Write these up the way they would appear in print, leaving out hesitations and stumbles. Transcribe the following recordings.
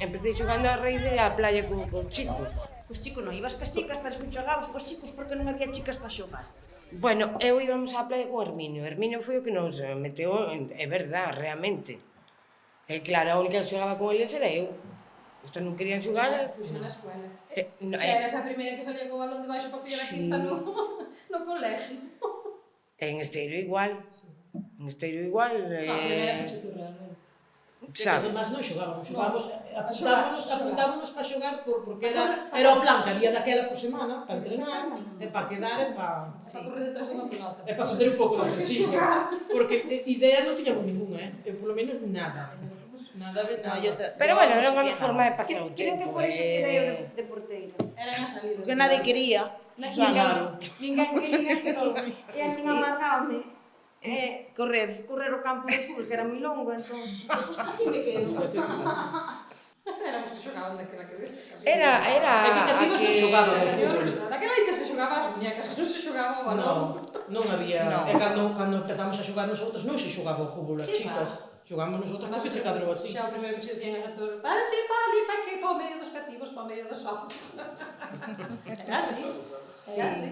Empecé xogando a raíz de a playa cos chicos. Cos chicos non, ibas cas chicas, pero se xogabas cos chicos porque non había chicas para xogar. Bueno, eu íbamos á playa con Herminio. Herminio foi o que nos meteu, é verdad, realmente. E claro, a única que xogaba con eles era eu. Estos non querían xogar. Pois na escuela. No, Que eras a primeira que salía co balón debaixo para coller a pista no colegio. En Esteiro igual. En Esteiro igual. Era fecho tú realmente. Sabes? Además non xogábamos, apuntámonos para xogar porque era o plan que había daquela por semana, para entrenar, e para quedar, e para... Para correr detrás dunha pelota. E para fazer un pouco de ejercicio. Porque idea non tiñamos ninguna, eu polo menos nada. Nada de nada. Pero bueno, era unha forma de pasar o Creo tempo. que por eso quedei eu de porteira. Eran as salidas. Que nadie quería. Claro. Ninguén quedou. E así amargábame Correr. correr o campo de fútbol, que era moi longo, entón... Éramos que xogaban daquela que ves. Era Equitativos non xogaban ao fútbol. Daquela aí que se xogaba as muñecas, que non se xogaba o balón. Non había. E cando empezamos a xogar nosotros non se xogaba o fútbol, as chicas. Xogamos nosotros porque se cadrou así. Xa o primeiro que che dicían era todo, vas ir para ali, para que, para o medio dos cativos, para o medio dos ollos. Era así. Era así.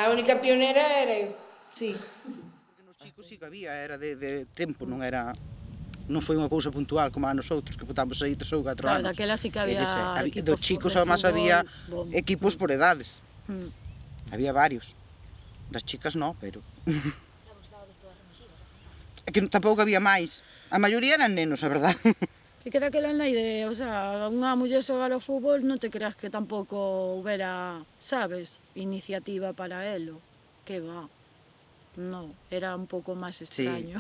A única pionera era eu. Sí. Porque nos chicos sí que había, era de tempo, non era... Non foi unha cousa puntual como a nosotros, que botamos aí 3 ou 4 anos. Claro, daquela sí que había dos chicos, además, había equipos por edades. Había varios. Das chicas non, pero... É que tampouco había máis. A maioría eran nenos, a verdad. E que daquela na idea, o sea, unha muller xogar ao fútbol non te creas que tampouco houbera, sabes, iniciativa para elo. Que va. No, era un pouco máis extraño.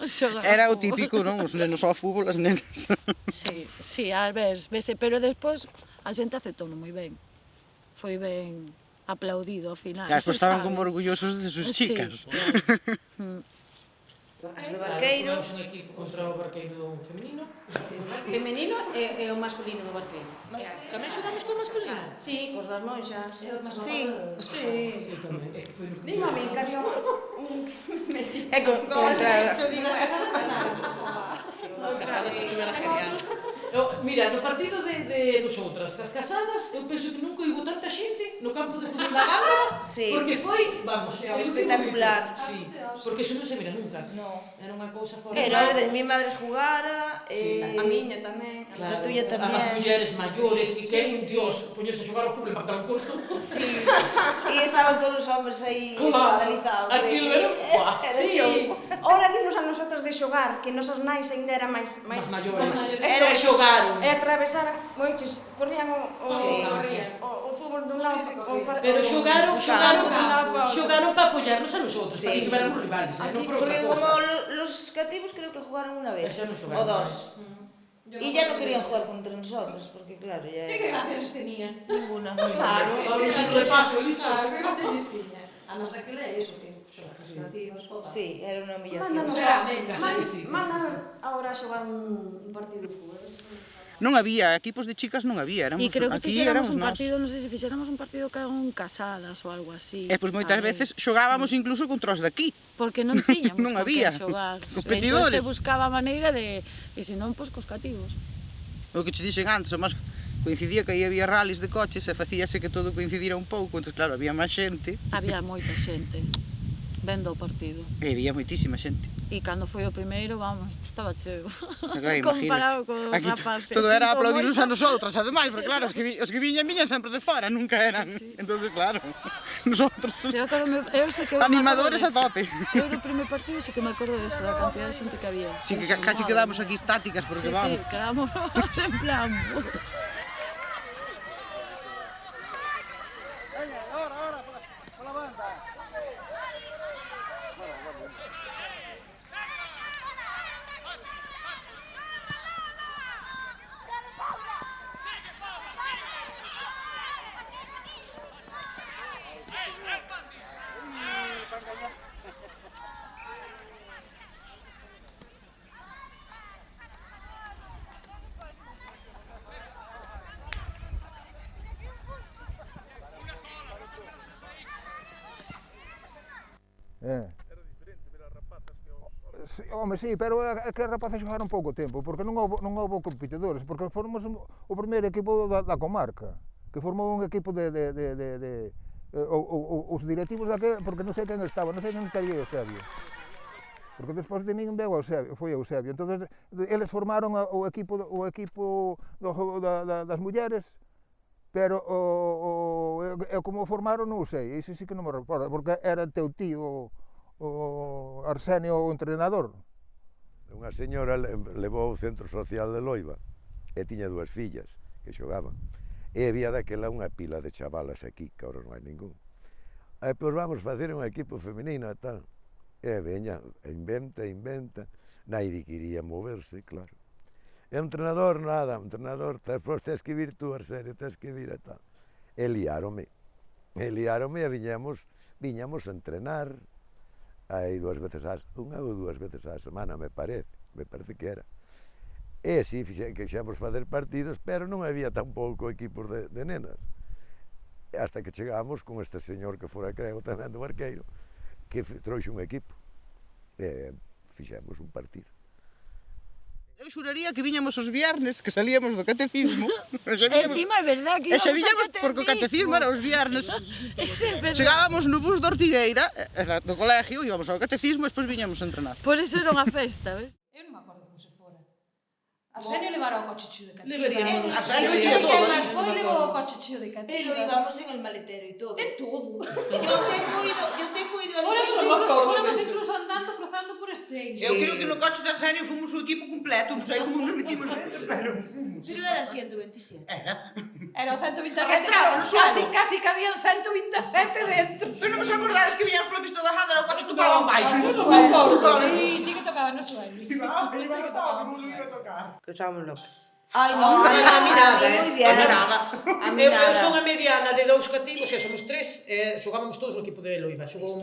Sí. Era o típico, non? Os nenos ao fútbol, as nenas. Sí, a ver, vese, pero despois a xente aceptou moi ben. Foi ben aplaudido ao final. Despois estaban como orgullosos de sus chicas. Sí, claro. As de Barqueiro. Formamos un equipo contra o Barqueiro femenino. Femenino e o masculino do Barqueiro. Tamén xogamos con masculino? Sí, cos das monxas. Sí. Sí. Foi o que Dime a mí, que había É contra... Digo, as casadas ganaron. As casadas estuvera genial. Mira, no partido de nosotras, as casadas, eu penso que nunca hubo tanta xente no campo de fútbol da Gama, Sí. porque foi, vamos, Espectacular. Sí, porque eso non se mira nunca. No. Era unha cousa fora. Mi madre jugara, A miña tamén. a tuya As tamén. mulleres maiores, que queren, Dios, poñerse a xogar ao fútbol en pantalón corto. Sí. E estaban todos os hombres aí escandalizados. Aquilo era... Sí, ora dinos a nosotros de xogar, que nosas nais ainda era máis Máis maiores. Eso E xogaron. E atravesar moitos, corrían corrían. o fútbol dun lado Pero xogaron para para apoiarnos a nosotros, para que tuviéramos rivales, non por outra Porque como cosa. los cativos creo que jugaron una vez, Esa no o xogaron dos. Y ya no querían jugar. jugar contra nosotros, porque claro, ya... Que gracia les tenía. Ninguna. Claro, vamos un repaso, listo. Claro, que gracia les tenía. A nos daquela é iso, que son as creativas, joder. Sí, era una humillación. Mándanos Venga, sí. ahora a xogar un partido de fútbol. Non había, equipos de chicas non había, éramos, E creo que aquí fixéramos éramos un nós. partido, non sei se fixéramos un partido con casadas ou algo así. E pois moitas veces xogábamos incluso contra os de aquí. Porque non tiñamos Non con había que xogar. competidores. Entón se buscaba a maneira de... E se non, pois cos cativos. O que che dixen antes, o máis coincidía que aí había rallies de coches e facíase que todo coincidira un pouco, entón claro, había máis xente. Había moita xente vendo o partido. E había moitísima xente. E cando foi o primeiro, vamos, estaba cheo. Claro, Comparado con os aquí rapaces. todo era Sinto aplaudirnos moito. a nosotras, ademais, porque claro, os que viñan sempre de fora, nunca eran. Entonces, claro, nosotros Eu sei que animadores a tope. Eu do primeiro partido sei que me acordo deso, da cantidad de xente que había. Sí, que casi quedamos aquí estáticas, porque Sí, vamos. quedamos en plan... Home, sí, pero é que os rapaces xogaron pouco tempo, porque non houbo competidores, porque formamos o primeiro equipo da comarca, que formou un equipo os directivos daquel, porque non sei quen estaba, non sei quen estaría Eusebio. Porque despois de min veu Eusebio, foi Eusebio. Entón, eles formaron o equipo das mulleres, pero como formaron non sei, ese sí que non me recordo, porque era teu tío, o Arsenio, o entrenador. Unha señora levou ao centro social de Loiva e tiña dúas fillas que xogaban. E había daquela unha pila de chavalas aquí, que agora non hai ningún. Pois vamos facer un equipo femenino e tal. E veña, inventa. Naide quería moverse, claro. E o entrenador, nada, o entrenador, despois tens que vir tú, Arsenio, tens que vir e tal. E liárome e viñamos a entrenar. Hai unha ou dúas veces á semana, me parece que era. E si, quixemos fazer partidos, pero non había tampouco equipos de nenas. Hasta que chegamos con este señor que fora, creo, tamén do Barqueiro, que trouxe un equipo. E fixemos un partido. Eu xuraría que viñamos os viernes, que salíamos do catecismo. Encima é verdad que íbamos ao catecismo. Porque o catecismo era os viernes. Chegábamos no bus de Ortigueira, do colegio, íbamos ao catecismo e despois viñamos a entrenar. Por eso era unha festa, ves? Eu non me acordo como se fora. Arsenio levara o coche cheo de cativas. Deberíamos. Non sei quen máis foi, levou o coche cheo de cativas. Pero íbamos en el maletero e todo. De todo. Yo tengo ido a Fóramos incluso andando, cruzando por Esteis. Eu creo que no coche de Arsenio fomos o equipo completo, non sei como nos metimos dentro, pero... Pero era 127. Era o 127, casi cabían 127 dentro. Pero non vos acordades que viñamos pola pista da Janda e o coche tocaban baixo. Sí que tocaba no suelo. Que estábamos locas. Ai, non, A mí nada, A mí Eu nada. son a mediana de 2 cativos, xa somos 3, xogábamos todos no equipo de Loiva. Xogou o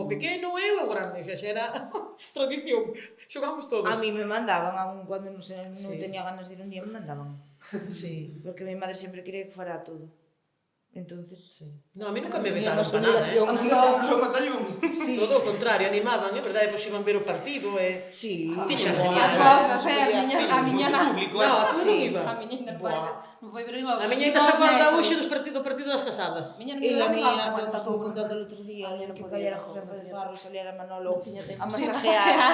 pequeno, eu e o grande, xa era tradición. Xogamos todos. A mí me mandaban, aún cando non tenía ganas de ir un día, me mandaban. Sí. Porque mi madre sempre quería que fuera todo. Entonces... Sí. No, a mí nunca me vetaron para nada, A mí non, son batallón. Sí. Todo o contrario, animaban, é verdade, pois iban ver o partido e... Sí. Pixa As genial. vosas, a miña non. No, a tú non iba. A miña non foi, pero iba A miña ainda se acorda hoxe do partido das casadas. A miña non E iba la ni mía, a que aguantar estuvo todo. contando el otro día, que cayera Josefa de Farro e saliera Manolo Non tiña tempo. a Sí, masajear.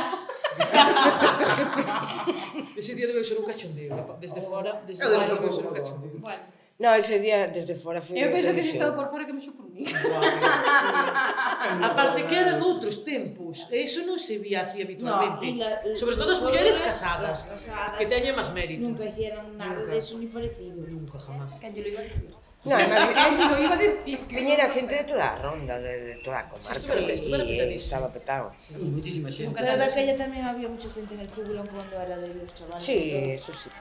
Ese día debe ser un cachondeo, desde fora debe ser un cachondeo. Bueno, No, ese día desde fora foi... eu penso que se estou por fora que me xo por mí. Aparte que eran outros tempos, e iso non se vía así habitualmente. Sobre todo as mulleres casadas, que teñen máis mérito. Nunca hicieron nada de eso ni parecido. Nunca, jamás. Quen lle lo iba a dicir? No, además, Quen lle lo iba a dicir? viñera xente de toda a ronda, de toda a comarca. Estuvera petadísimo. Estaba petado. Muchísima xente. Nunca Pero tanto. daquella tamén había mucha gente en el fútbol, aunque cuando era de los chavales. Sí, eso sí.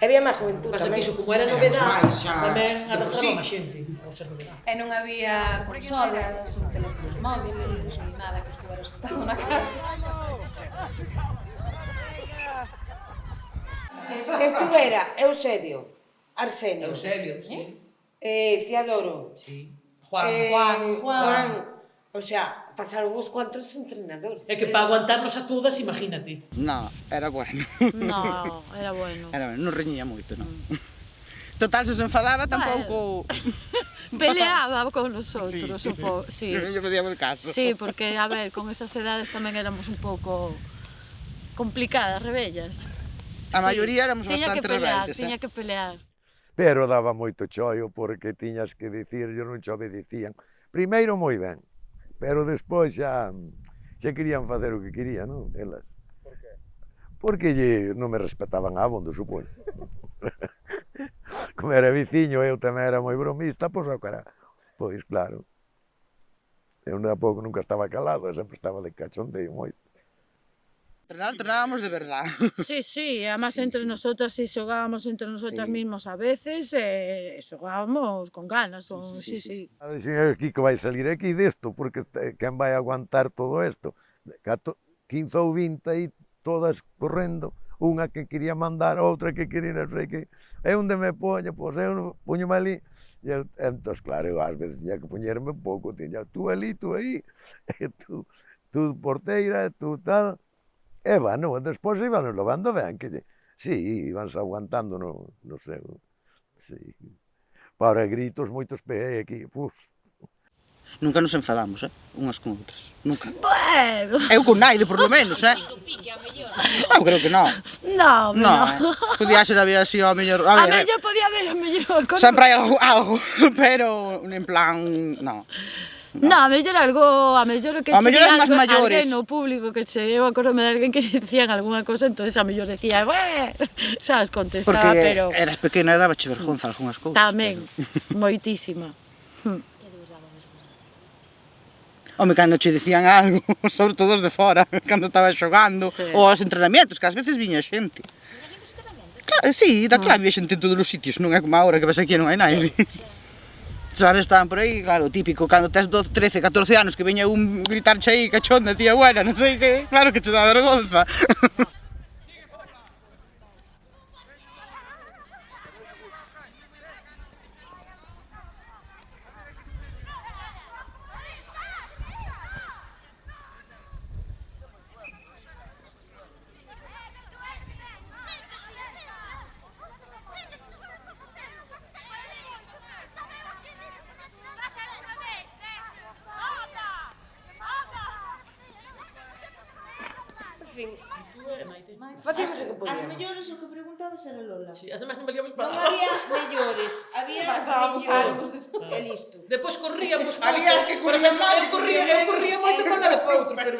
Había máis juventud Pasa tamén. que iso, como era novedade, tamén arrastraba máis xente ao ser novedade. E non había consolas, ou teléfonos móviles, ni nada que estuvera sentado na casa. Estuvera Eusebio, Arsenio, sí. Teodoro, Sí. Juan. Juan. O sea, pasaron uns cuantos entrenadores. É que para aguantarnos a todas, imagínate. No, era bueno. No, era bueno. Era bueno, non reñía moito, non. Total, se enfadaba tampouco... Peleaba con nosotros un pouco, sí. Non lle podíamos caso. Sí, porque, a ver, con esas edades tamén éramos un pouco complicadas, rebellas. A maioría éramos bastante rebeldes. Tiña que pelear. Pero daba moito chollo porque tiñas que dicir, yo non che obedecían. Primeiro moi ben, pero despois xa querían facer o que querían, non? Elas. Por qué? Porque non me respetaban abondo, supoño. Como era viciño, eu tamén era moi bromista, pois o cara. Pois claro. Eu tampouco nunca estaba calado, sempre estaba de cachondeo moito. Entrenábamos de verdad. Sí, sí, además entre nosotras, sí, xogábamos entre nosotras mismos a veces, xogábamos con ganas, sí. A decir, aquí que vai salir aquí desto, porque quen vai aguantar todo isto? 15 ou 20 e todas correndo, unha que quería mandar, outra que quería non sei que. E onde me poño? Pois eu poñome ali. E entón, claro, eu ás veces tiña que poñerme un pouco, tiña tú ali, tú aí, tú porteira, tú tal. E bueno, despois iban levando ben, que sí, ibanse aguantando no seu. Sí. Para gritos, moitos peguei aquí, Nunca nos enfadamos, unhas con outras. Nunca. Bueno. Eu con Naide, por lo menos, Eu creo que non. No, Podía ser a vida así, ao mellor. A mellor podía haber, a mellor. Sempre hai algo, pero en plan, non. No, a mellor algo, a mellor que A mellor che as máis maiores. alguén no público que che eu acordome de alguén que dicían algunha cosa, entonces a mellor decía, sabes, contestaba, Porque pero eras pequena e dabache vergonza algunhas cousas. tamén, moitísima. Home, cando che dicían algo, sobre todo os de fora, cando estaba xogando, Sí. ou aos entrenamientos, que ás veces viña xente. Claro, sí, daquela había xente en todos os sitios, non é como agora que vas aquí e non hai naide. Sabes, estaban por aí, claro, típico, cando tes 12, 13, 14 anos que veña un gritarche aí, cachonda, tía buena, non sei que, claro que che dá vergonza. En fin, facíamos o que As podíamos. mellores o que preguntabas era Lola. Sí, as demais non valíamos Non para había mellores, había mellores. E listo. Depois corríamos moito. Había as que Por corrían exemplo, máis eu corría moito para nada para outro, pero...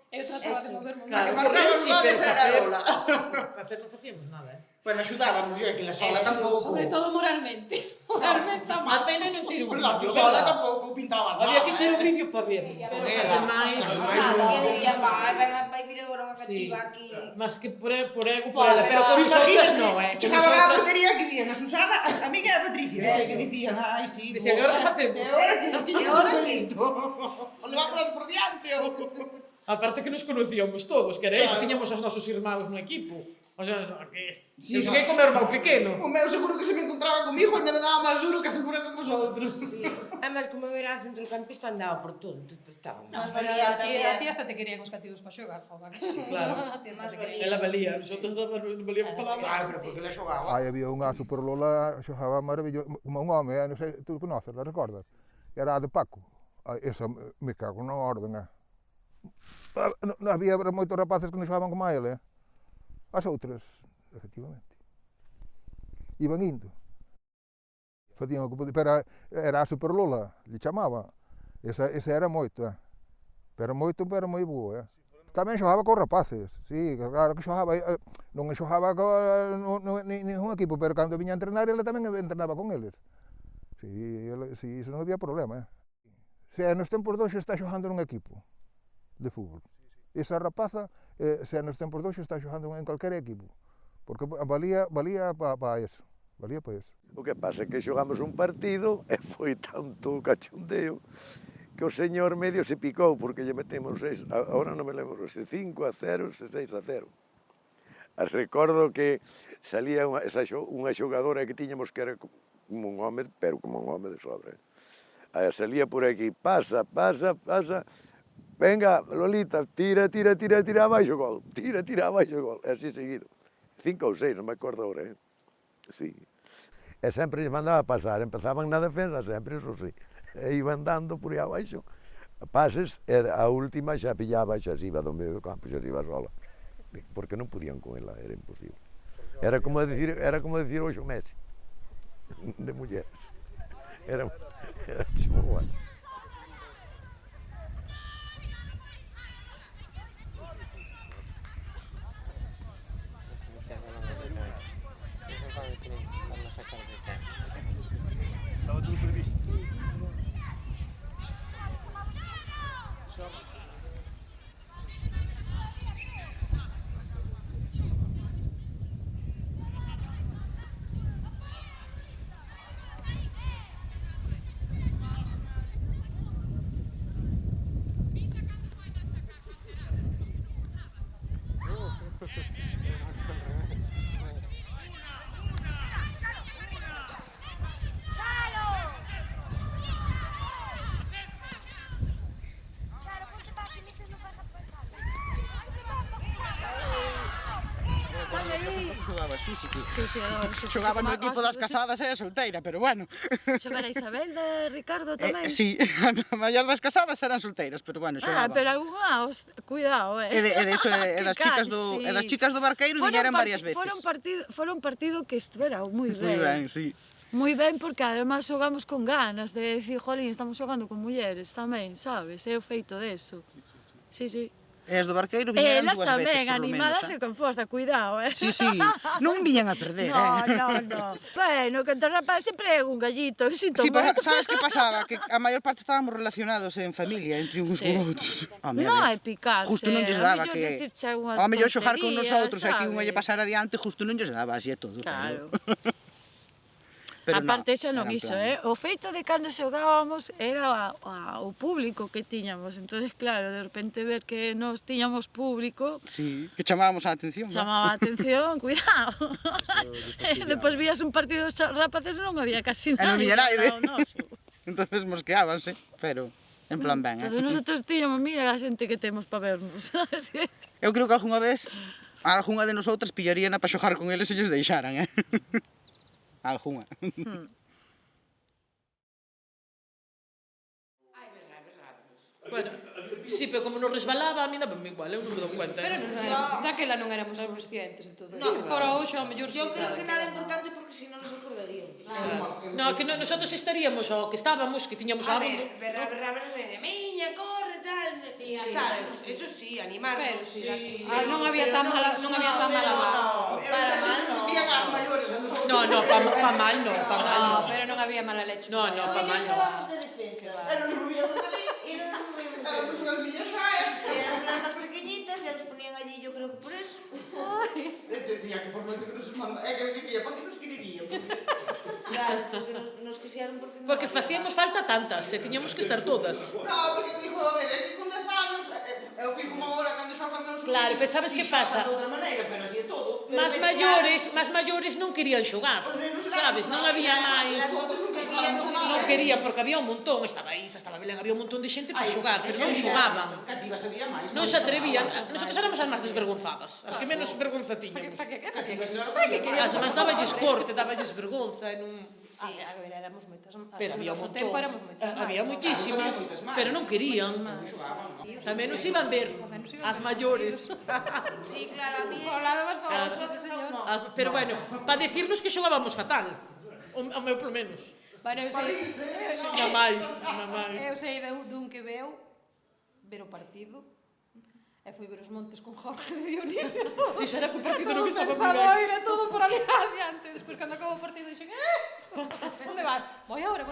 Eu trataba de moverme Claro, máis. correr sí, pero facer... Lola. Facer non facíamos nada, Bueno, axudábamos, que la sola tampouco. Sobre todo moralmente. Moralmente A máis. pena non tiro un Verdad, vídeo, sola verdad? tampouco pintaba nada. Había que ter un vídeo para ver. Pero as demais... Que diría, vai vir agora unha Sí. cativa aquí. Mas que por ego, por ela, pero con nosotras non, Que Chegaban á nosotras... portería que vían a Susana, a mí que a Patricia, que dicían, ai, sí. Dicían, "E ahora que facemos?" E ahora que isto? O levámonos por diante, Aparte que nos conocíamos todos, que era eso, tiñamos os nosos irmãos no equipo. O sea, que... Eu cheguei con meu irmão pequeno. O meu seguro que se me encontraba comigo ainda me daba máis duro que se fora con vosotros. Sí. Además, como era centrocampista, andaba por todo, entonces estaba. No, pero a ti hasta te querían os cativos para xogar, joder. Claro. A ti hasta te querían. Ela valía, nosotros non valíamos para nada. Claro, pero porque le xogaba. Aí había unha Super Lola, xogaba maravilloso, como un home, non sei, tú conoces, la recordas? Era a de Paco. Esa me cago na orden, Non había moitos rapaces que non xogaban como a ele, As outras, efectivamente. Iban indo. Facían o que podían, pero era a Super Lola, lle chamaba. Esa era moito, Pero moito, pero moi boa, Tamén xogaba con rapaces, sí, claro que xogaba, non xogaba con ningún equipo, pero cando viña a entrenar, ele tamén entrenaba con eles. Sí, iso non había problema, Se nos tempos dois está xogando nun equipo de fútbol. Esa rapaza, se nos tempos dois está xogando en calquer equipo, porque valía para eso, valía para eso. O que pasa é que xogamos un partido e foi tanto cachondeo que o señor medio se picou porque lle metemos 6, agora non me lembro se 5-0, se 6-0. Recordo que salía unha xogadora que tiñamos que era como un home, pero como un home de sobra. Salía por aquí, pasa, venga, Lolita, tira, abaixo o gol, tira, abaixo o gol, e así seguido. 5 ou 6, non me acordo agora, Sí. E sempre lle mandaba pasar, empezaban na defensa, sempre, eso sí. E iban dando por aí abaixo. Pases, a última xa pillaba, xa se iba do medio do campo, xa se iba sola. Porque non podían con ela, era imposible. Era como decir hoxe o Messi, de mulleres. Era tipo guai. Estaba todo previsto. sí que Sí, xogaba no equipo das casadas e a solteira, pero bueno. Xogar a Isabel de Ricardo tamén? Sí, a maior das casadas eran solteiras, pero bueno, xogaban. Pero algunha, cuidado, E das chicas do Barqueiro viñeran varias veces. Fora un partido que estuvera moi ben. Moi ben, sí. Moi ben, porque además xogamos con ganas de decir, jolín, estamos xogando con mulleres tamén, sabes? É o feito deso. Sí. E as do Barqueiro viñeran Elas dúas veces, tamén, por lo menos. animadas e con forza, cuidado, Sí, non viñan a perder, No. Bueno, que entón rapaz sempre é un gallito, sinto Sí, pero moito. sabes que pasaba? Que a maior parte estábamos relacionados en familia, entre uns con outros. Non é picarse, justo non lles daba que... Ao mellor xogar con nosotros, e que unha lle pasara adiante, justo non lles daba, así é todo. Claro. Pero aparte xa non iso, o feito de cando xogábamos era o público que tiñamos, entonces claro, de repente ver que nos tiñamos público, sí, que chamábamos a atención, chamaba a atención, cuidado. Depois vías un partido de rapaces e non había casi nadie. E non viña naide. Noso. Entonces mosqueábanse, pero en plan ben, Entonces nosotros tiñamos, mira a xente que temos para vernos. Eu creo que algunha vez algunha de nosotras pillaríana para xogar con eles se lles deixaran, Algunha. Bueno, sí, pero como nos resbalaba, a mí daba igual, eu non me dou cuenta. Pero daquela non éramos conscientes de todo. No, Fora hoxe, ao mellor yo creo que nada importante porque si non nos acordaríamos. No, que nosotros estaríamos o que estábamos, que tiñamos a ver, de miña, corre, tal, sabes, eso sí, animar. Pero sí, non había tan mala baba. No, pa mal no. Pero non había mala leche. No, pa mal no. Pero nos volvíamos ali e non nos volvíamos ali. Éramos unhas miñas xoes, eran unas pequeñitas e nos ponían allí, yo creo que por eso. Tía, que por moito que nos manda, é que me dicía, para que nos quererían? Claro, porque nos quixeron porque facíamos falta tantas, e tiñamos que estar todas. No, porque eu dixo, a ver, é que con 10 anos, eu fico unha hora cando xogan meus Claro, pero sabes que pasa? De outra maneira, pero así é todo. Más maiores non querían xogar, sabes? Non había máis... Non querían, porque había un montón, estaba Isa, estaba Belén, había un montón de xente para xogar, pero non xogaban. Non se atrevían. Nosotros éramos as máis desvergonzadas, as que menos vergonza tiñamos. As máis daballes corte, daballes vergonza, e non... A ver, éramos moitas. Pero había un montón. Éramos moitas. Había moitísimas, pero non querían. Tamén nos iban ver, as maiores. Sí, claro, a mí... Pero bueno, para decirnos que xogábamos fatal. O meu polo menos. Bueno, eu sei... Na máis. Eu sei dun que veu ver o partido e foi ver os montes con Jorge de Dionisio. Iso era que o partido non estaba moi ben. Todo por ali adiante. Despois, cando acabou o partido, dixen, onde vas? Voy ahora.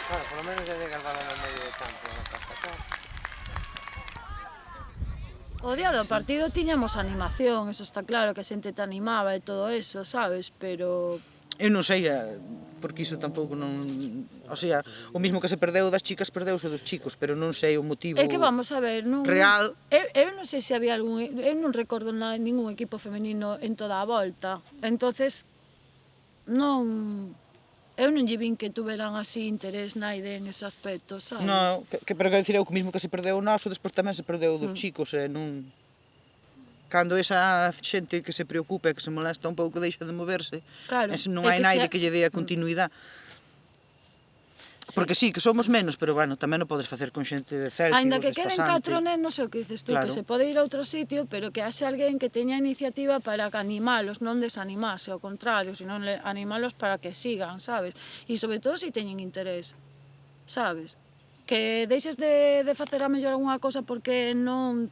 Bueno, por lo menos ya llega el balón al medio de campo. O día do partido tiñamos animación, eso está claro, que a xente te animaba e todo eso, sabes? Pero... Eu non sei, porque iso tampouco non... O sea, o mismo que se perdeu das chicas, perdeuse dos chicos, pero non sei o motivo... É que vamos a ver, non... Real... Eu non sei se había algún... Eu non recordo ningún equipo femenino en toda a volta. Entonces, non... Eu non lle vin que tuveran así interés naide en ese aspecto, sabes? No, pero quero dicir eu que mismo que se perdeu o noso, despois tamén se perdeu dos chicos, e non... Cando esa xente que se preocupa e que se molesta un pouco deixa de moverse, claro, non hai naide que lle dé a continuidade. Porque sí, que somos menos, pero bueno, tamén o podes facer con xente de Céltico, ainda que queden 4 nenos, o que dices tú, claro, que se pode ir a outro sitio, pero que haxe alguén que teña iniciativa para que animalos, non desanimarse, ao contrario, sino animalos para que sigan, sabes? E sobre todo se teñen interés, sabes? Que deixes de facer a mellor algunha cosa porque non...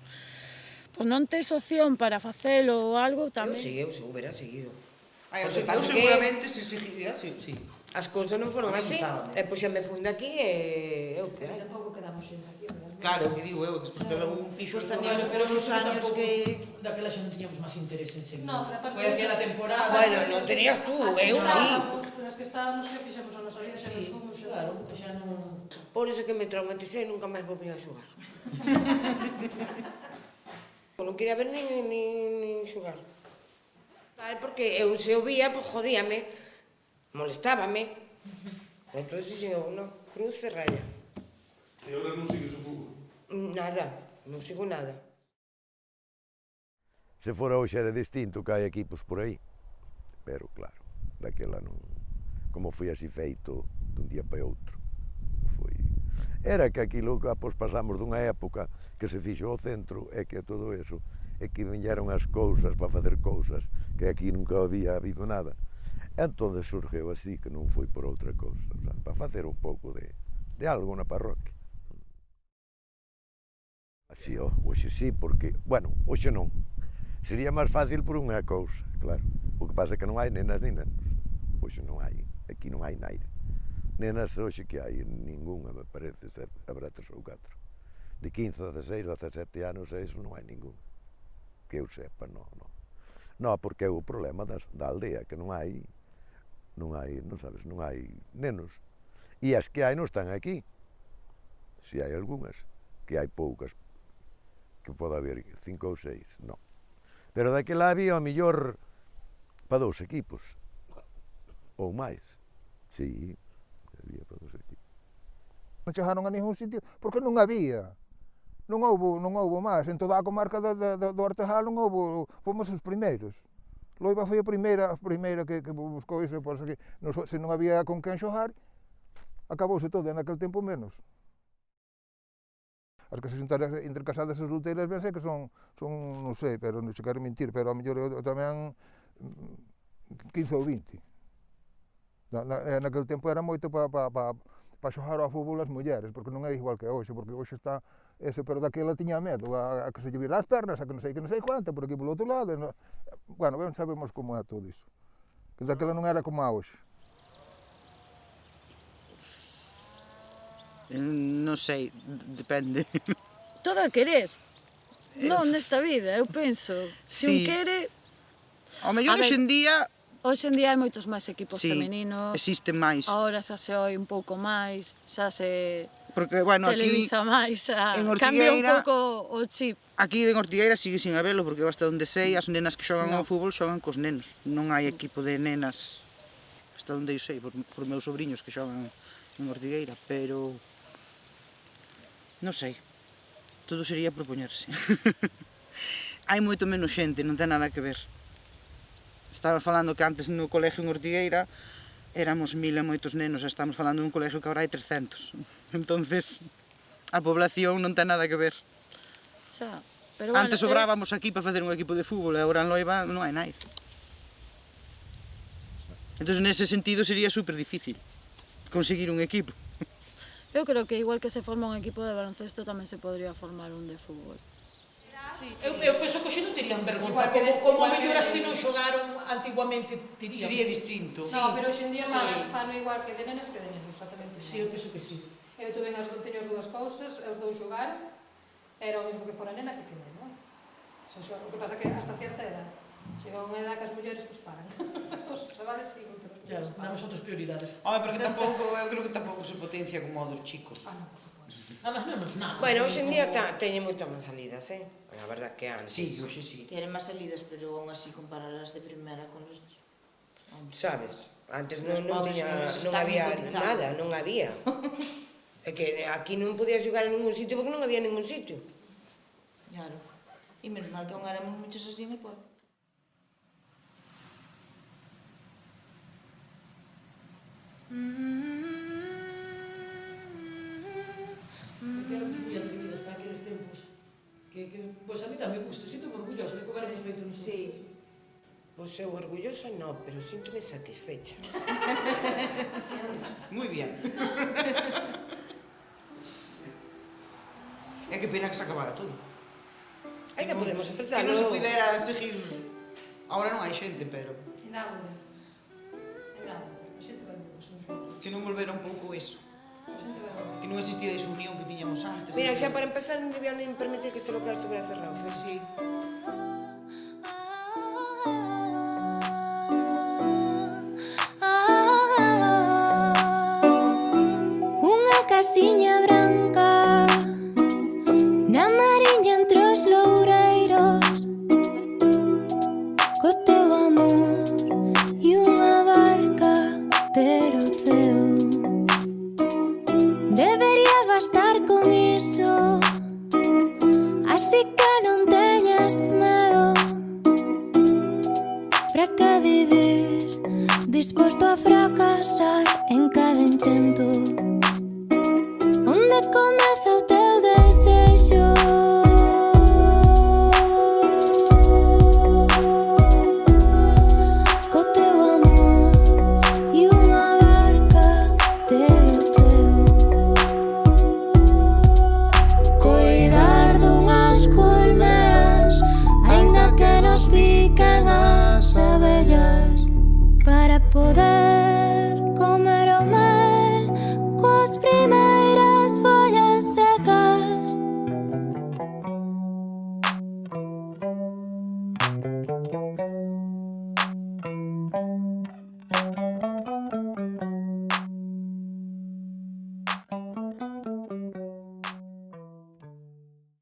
Pois non tes opción para facelo ou algo tamén. Eu hubiera seguido. Eu seguramente se seguiría, sí. as cousas non foron así. E pois xa me funda aquí e eu que hai. Tampouco quedamos xente aquí, verdad? Claro, que digo eu, que despois cada un fixo Pues a súa tamén vida. Pero os años tampouco, que... daquela xa non tiñamos máis interés en seguir. No, pero aparte Foi aquela temporada. Bueno, non tenías tú, eu sí. As que estábamos xa fixemos a nosa vida, xa nos fomos, xa Claro, todo. xa non... Por iso que me traumaticei e nunca máis volví a xogar. Non quería ver nin xogar. Vale, porque eu se o vía, pois jodíame, molestábame. Entón, dixen eu, non, cruz e raya. E agora non sigues o fútbol? Nada, non sigo nada. Se fora hoxe era distinto, que hai equipos por aí. Pero, claro, daquela non... Como foi así feito dun día para outro. Foi... Era que aquilo que após pasamos dunha época que se fixo ao centro e que todo eso, e que viñeron as cousas para facer cousas que aquí nunca había habido nada. Entón surgeu así, que non foi por outra cousa, o sea, para facer un pouco de algo na parroquia. Así, hoxe sí, porque, bueno, hoxe non. Sería máis fácil por unha cousa, claro. O que pasa é que non hai nenas ni nenos. Hoxe non hai, aquí non hai naide. Nenas hoxe que hai, ninguna, me parece, habrá 3 ou 4. De 15, 16, 17 anos, eso non hai ningún. Que eu sepa, non. Non, porque é o problema da aldea, que non hai, non sabes, non hai nenos. E as que hai non están aquí. Se hai algunhas, que hai poucas, que pode haber 5 ou 6, non. Pero daquela había, ao mellor, para 2 equipos, ou máis. Sí, había para 2 equipos. Non chegaron a ningún sitio, porque non había. Non houbo máis. En toda a comarca do Artejal non houbo, fomos os primeiros. Loiba foi a primeira que buscou iso, por que se non había con quen xogar, acabouse todo, en aquel tempo menos. As que se xuntaron entre casadas e solteiras, ben sei que son, non sei, pero non se quero mentir, pero a mellor eu tamén 15 ou 20. Naquele tempo era moito para xogar ao fútbol as mulleres, porque non é igual que hoxe, porque hoxe está eso, pero daquela tiña medo, a que se lle vira as pernas, a que non sei quanta, por aquí polo outro lado. Bueno, ben sabemos como é todo iso. Que daquela non era como a hoxe. Non sei, depende. Todo a querer. Non nesta vida, eu penso. Se un Sí. quere... Ao mellor A ver, hoxe en día hai moitos máis equipos sí, femeninos. existen máis. Ahora xa se oi un pouco máis, xa se Porque, bueno, televisa máis, en cambia un Ortigueira- pouco o chip. Aquí en Ortigueira sigue sin habelo, porque eu hasta onde sei, as nenas que xogan No. ao fútbol xogan cos nenos. Non hai equipo de nenas, hasta onde eu sei, por meus sobrinhos que xogan en Ortigueira, pero... Non sei, todo sería propoñerse. Hai moito menos xente, non ten nada que ver. Estamos falando que antes no colegio en Ortigueira éramos 1000 e moitos nenos, e estamos falando dun colegio que agora hai 300. Entonces, a población non ten nada que ver. Xa, pero Antes sobrábamos aquí para facer un equipo de fútbol e agora en Loiva non hai nada. Entón, nese sentido, sería super difícil conseguir un equipo. Eu creo que igual que se forma un equipo de baloncesto tamén se podría formar un de fútbol. Eu penso que hoxe non terían vergonza, como a mellor as que non xogaron antiguamente terían. Sería distinto. No, pero hoxe en día fan igual que de nenas que de nenos, exactamente. Sí, eu penso que sí. Eu tuve teño as dúas cousas, os dous xogaron, era o mesmo que fora nena que neno. O que pasa que hasta cierta edad. Chega unha edad que as mulleres pues paran. Os chavales sí, pero as Claro, mulleres damos paran. outras prioridades. Home, porque eu creo que tampouco se potencia como a dos chicos. Ah, non, por suposto. Además, non nos nace. Bueno, hoxe en día teñen moitas máis salidas, A verdad que antes. Sí, hoxe sí. Tienen máis salidas, pero aún así compararlas de primera con los... Sabes? Antes Los pobres non non había cotizando. nada, non había. É que aquí non podías xogar en ningún sitio porque non había ningún sitio. Claro. E menos mal que aún éramos muchos así en el pueblo. Porque éramos moi atrevidas para aqueles tempos. Pois a mí dame gusto, sinto orgullosa de que hubiéramos feito nosotros. Sí. Pois eu orgullosa non, pero síntome satisfecha. Moi bien. É que pena que se acabara todo. Ainda podemos empezar, Que non se pudera seguir... Ahora non hai xente, pero... Ainda agora. A xente vai, se nos Que non volvera un pouco eso. Que non existira esa unión que tiñamos antes. Mira, xa para empezar non debían nin permitir que este local estuviera cerrado. Sí. Unha casiña branca na mariña entre os loureiros, co teu amor e unha barca ter o ceo. Debería bastar con iso, así que non teñas medo. Para que vivir disposto a fracasar en cada intento? Onde comeza